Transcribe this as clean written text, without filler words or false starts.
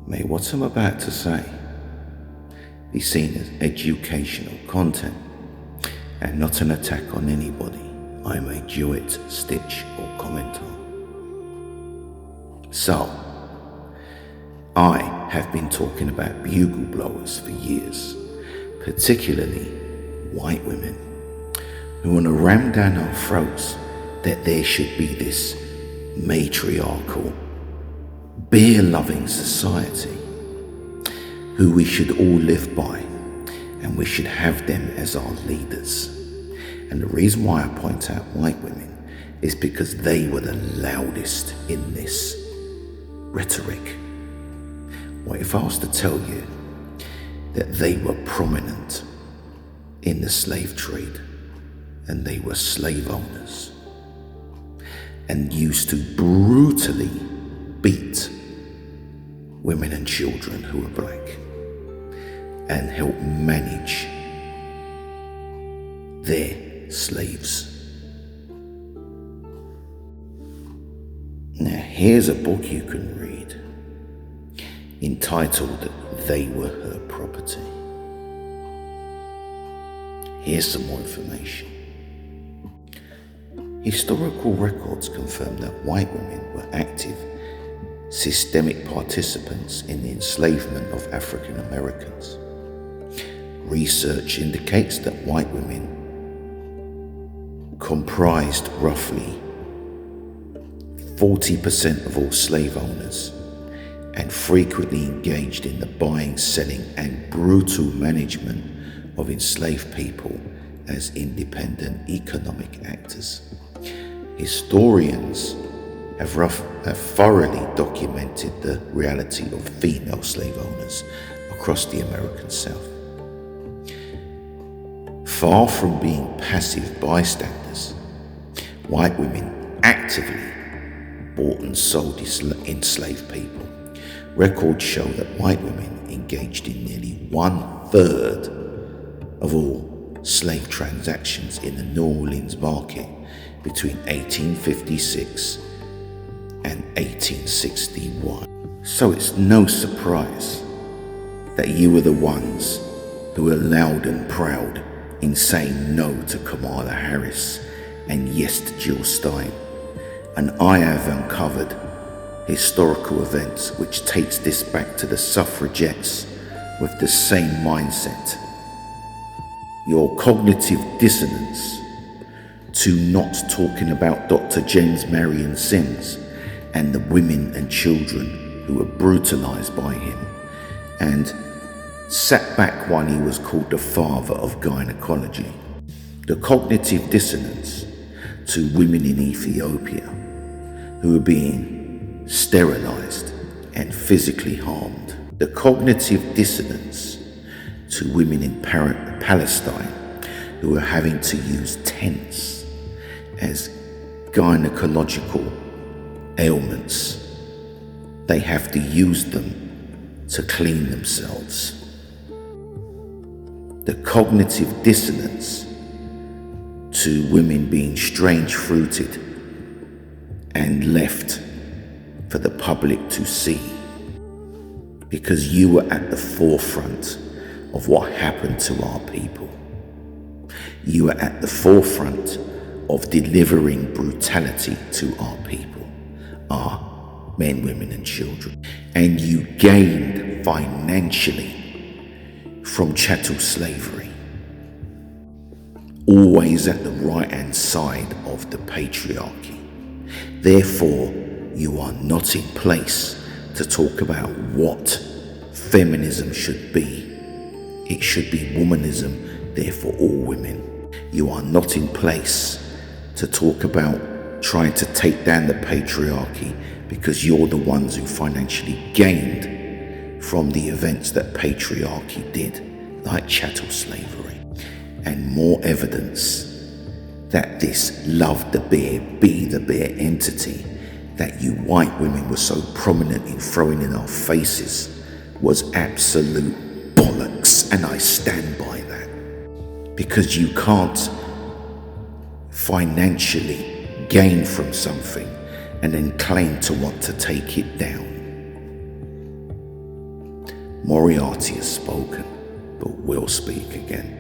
May what I'm about to say be seen as educational content and not an attack on anybody I may duet, stitch or comment on. So, I have been talking about bugle blowers for years, particularly white women who want to ram down our throats that there should be this matriarchal, beer-loving society who we should all live by, and we should have them as our leaders. And the reason why I point out white women is because they were the loudest in this rhetoric. What if I was to tell you that they were prominent in the slave trade and they were slave owners and used to brutally beat women and children who were black and help manage their slaves? Now, here's a book you can read entitled They Were Her Property. Here's some more information. Historical records confirm that white women were active, systemic participants in the enslavement of African Americans. Research indicates that white women comprised roughly 40% of all slave owners and frequently engaged in the buying, selling, and brutal management of enslaved people as independent economic actors. Historians have thoroughly documented the reality of female slave owners across the American South. Far from being passive bystanders, white women actively bought and sold enslaved people. Records show that white women engaged in nearly 1/3 of all slave transactions in the New Orleans market between 1856 and 1861. So it's no surprise that you were the ones who were loud and proud in saying no to Kamala Harris and yes to Jill Stein. And I have uncovered historical events which takes this back to the suffragettes with the same mindset. Your cognitive dissonance to not talking about Dr. James Marion Sims and the women and children who were brutalized by him, and sat back when he was called the father of gynecology. The cognitive dissonance to women in Ethiopia who were being sterilized and physically harmed. The cognitive dissonance to women in Palestine who were having to use tents as gynecological ailments. They have to use them to clean themselves. The cognitive dissonance to women being strange-fruited and left for the public to see, because you were at the forefront of what happened to our people. You were at the forefront of delivering brutality to our people, our men, women and children. And you gained financially from chattel slavery, always at the right-hand side of the patriarchy. Therefore, you are not in place to talk about what feminism should be. It should be womanism, therefore all women. You are not in place to talk about trying to take down the patriarchy, because you're the ones who financially gained from the events that patriarchy did, like chattel slavery. And more evidence that this love the bear, be the bear entity that you white women were so prominent in throwing in our faces was absolute bollocks, and I stand by that. Because you can't financially gain from something and then claim to want to take it down. Moriarty has spoken, but will speak again.